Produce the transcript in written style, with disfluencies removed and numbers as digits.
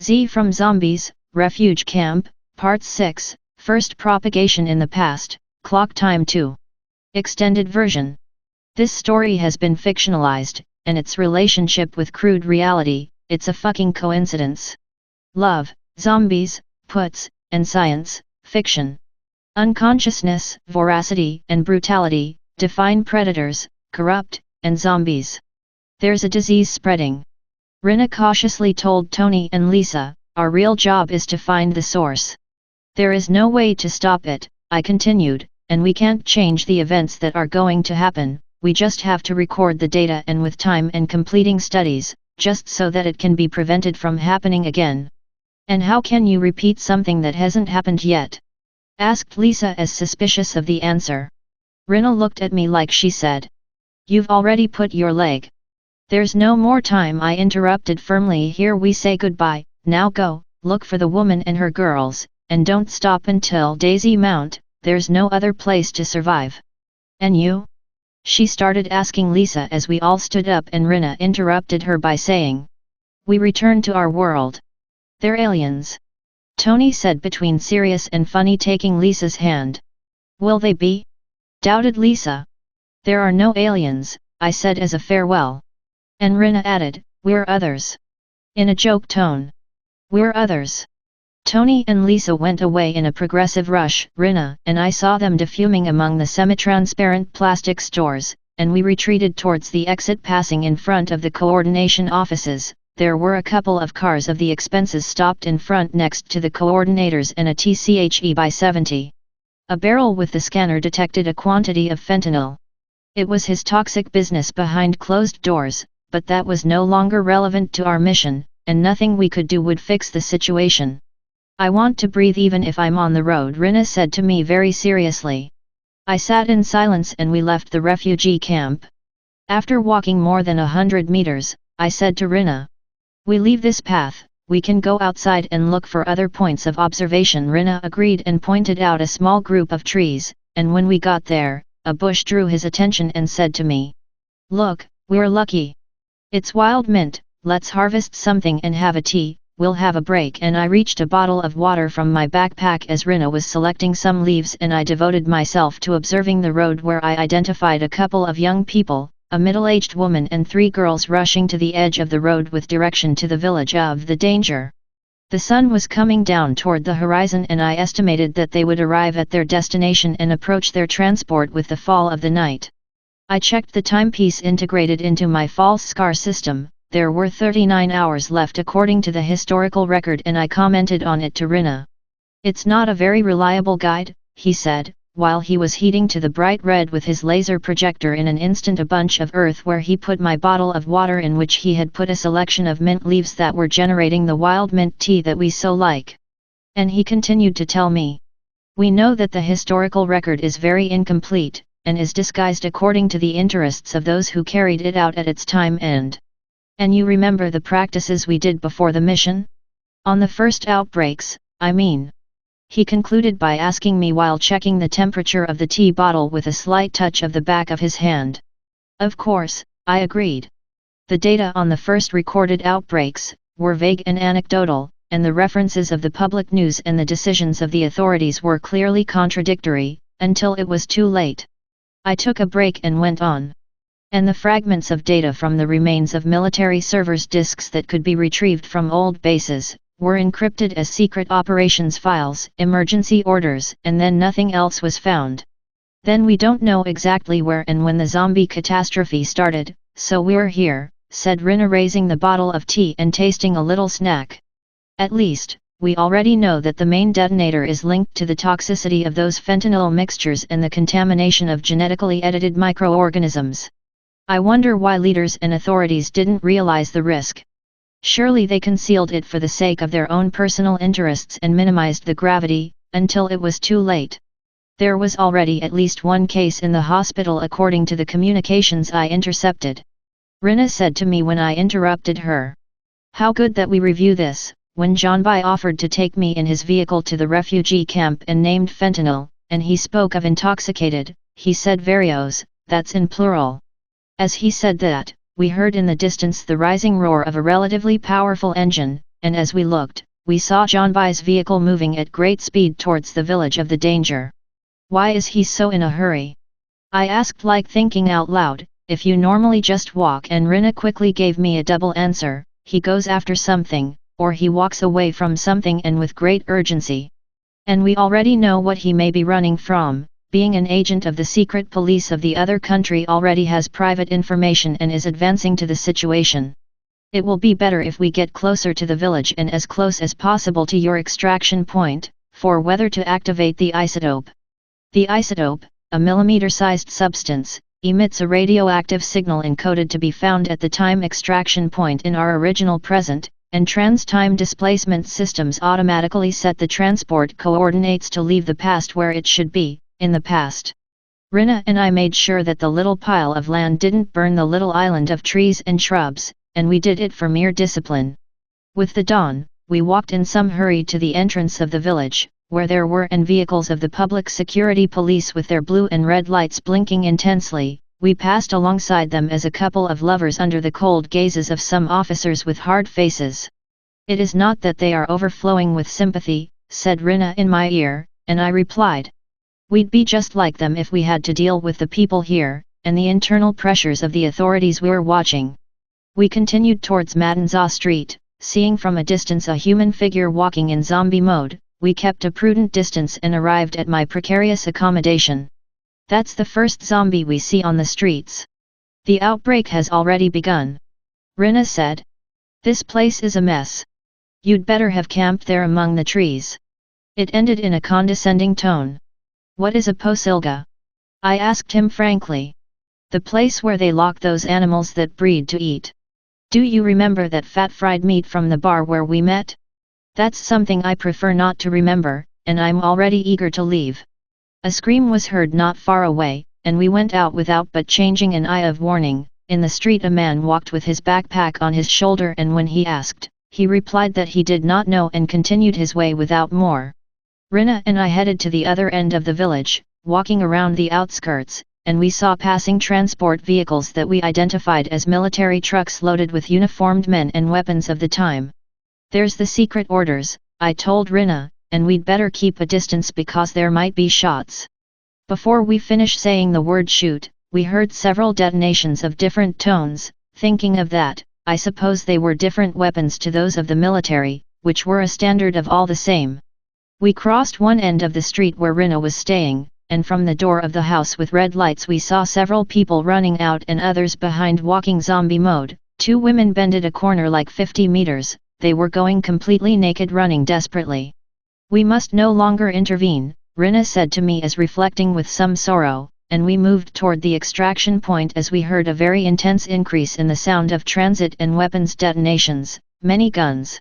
Z from Zombies, Refuge Camp, Part 6, First Propagation in the Past, Clocktime 2. Extended version. This story has been fictionalized, and its relationship with crude reality, it's a fucking coincidence. Love, zombies, puts, and science, fiction. Unconsciousness, voracity, and brutality, define predators, corrupt, and zombies. There's a disease spreading. Rhynna cautiously told Tony and Lisa, our real job is to find the source. There is no way to stop it, I continued, and we can't change the events that are going to happen, we just have to record the data and with time and completing studies, just so that it can be prevented from happening again. And how can you repeat something that hasn't happened yet? Asked Lisa as suspicious of the answer. Rhynna looked at me like she said. You've already put your leg. There's no more time, I interrupted firmly. Here we say goodbye, now go, look for the woman and her girls, and don't stop until Daisy Mount, there's no other place to survive. And you? She started asking Lisa as we all stood up, and Rhynna interrupted her by saying. We return to our world. They're aliens. Tony said between serious and funny, taking Lisa's hand. Will they be? Doubted Lisa. There are no aliens, I said as a farewell. And Rhynna added, we're others. In a joke tone. We're others. Tony and Lisa went away in a progressive rush. Rhynna and I saw them defuming among the semi-transparent plastic stores, and we retreated towards the exit, passing in front of the coordination offices. There were a couple of cars of the expenses stopped in front next to the coordinators and a TCHE by 70. A barrel with the scanner detected a quantity of fentanyl. It was his toxic business behind closed doors, but that was no longer relevant to our mission, and nothing we could do would fix the situation. I want to breathe even if I'm on the road, Rhynna said to me very seriously. I sat in silence and we left the refugee camp. After walking more than 100 meters, I said to Rhynna. We leave this path, we can go outside and look for other points of observation. Rhynna agreed and pointed out a small group of trees, and when we got there, a bush drew his attention and said to me. Look, we're lucky. It's wild mint, let's harvest something and have a tea, we'll have a break. And I reached a bottle of water from my backpack as Rhynna was selecting some leaves, and I devoted myself to observing the road, where I identified a couple of young people, a middle-aged woman and 3 girls rushing to the edge of the road with direction to the village of the danger. The sun was coming down toward the horizon, and I estimated that they would arrive at their destination and approach their transport with the fall of the night. I checked the timepiece integrated into my false scar system. There were 39 hours left according to the historical record, and I commented on it to Rhynna. It's not a very reliable guide, he said, while he was heating to the bright red with his laser projector in an instant a bunch of earth where he put my bottle of water, in which he had put a selection of mint leaves that were generating the wild mint tea that we so like. And he continued to tell me. We know that the historical record is very incomplete, and is disguised according to the interests of those who carried it out at its time end. And you remember the practices we did before the mission? On the first outbreaks, I mean. He concluded by asking me while checking the temperature of the tea bottle with a slight touch of the back of his hand. Of course, I agreed. The data on the first recorded outbreaks were vague and anecdotal, and the references of the public news and the decisions of the authorities were clearly contradictory, until it was too late. I took a break and went on. And the fragments of data from the remains of military servers' disks that could be retrieved from old bases were encrypted as secret operations files, emergency orders, and then nothing else was found. Then we don't know exactly where and when the zombie catastrophe started, so we're here, said Rhynna, raising the bottle of tea and tasting a little snack. At least, we already know that the main detonator is linked to the toxicity of those fentanyl mixtures and the contamination of genetically edited microorganisms. I wonder why leaders and authorities didn't realize the risk. Surely they concealed it for the sake of their own personal interests and minimized the gravity, until it was too late. There was already at least one case in the hospital according to the communications I intercepted. Rhynna said to me when I interrupted her. How good that we review this. When John Bai offered to take me in his vehicle to the refugee camp and named fentanyl, and he spoke of intoxicated, he said varios, that's in plural. As he said that, we heard in the distance the rising roar of a relatively powerful engine, and as we looked, we saw Johnbai's vehicle moving at great speed towards the village of the danger. Why is he so in a hurry? I asked, like thinking out loud. If you normally just walk, and Rhynna quickly gave me a double answer, he goes after something, or he walks away from something and with great urgency. And we already know what he may be running from. Being an agent of the secret police of the other country already has private information and is advancing to the situation. It will be better if we get closer to the village and as close as possible to your extraction point, for whether to activate the isotope. The isotope, a millimeter-sized substance, emits a radioactive signal encoded to be found at the time extraction point in our original present, and trans-time displacement systems automatically set the transport coordinates to leave the past where it should be, in the past. Rhynna and I made sure that the little pile of land didn't burn the little island of trees and shrubs, and we did it for mere discipline. With the dawn, we walked in some hurry to the entrance of the village, where there were vehicles of the public security police with their blue and red lights blinking intensely. We passed alongside them as a couple of lovers under the cold gazes of some officers with hard faces. It is not that they are overflowing with sympathy, said Rhynna in my ear, and I replied. We'd be just like them if we had to deal with the people here, and the internal pressures of the authorities we're watching. We continued towards Matanzas Street, seeing from a distance a human figure walking in zombie mode. We kept a prudent distance and arrived at my precarious accommodation. That's the first zombie we see on the streets. The outbreak has already begun. Rhynna said. This place is a mess. You'd better have camped there among the trees. It ended in a condescending tone. What is a posilga? I asked him frankly. The place where they lock those animals that breed to eat. Do you remember that fat fried meat from the bar where we met? That's something I prefer not to remember, and I'm already eager to leave. A scream was heard not far away, and we went out without but changing an eye of warning. In the street a man walked with his backpack on his shoulder, and when he asked, he replied that he did not know and continued his way without more. Rhynna and I headed to the other end of the village, walking around the outskirts, and we saw passing transport vehicles that we identified as military trucks loaded with uniformed men and weapons of the time. There's the secret orders, I told Rhynna, and we'd better keep a distance because there might be shots. Before we finished saying the word shoot, we heard several detonations of different tones. Thinking of that, I suppose they were different weapons to those of the military, which were a standard of all the same. We crossed one end of the street where Rhynna was staying, and from the door of the house with red lights we saw several people running out and others behind walking zombie mode. 2 women bended a corner like 50 meters. They were going completely naked, running desperately. We must no longer intervene, Rhynna said to me as reflecting with some sorrow, and we moved toward the extraction point as we heard a very intense increase in the sound of transit and weapons detonations, many guns.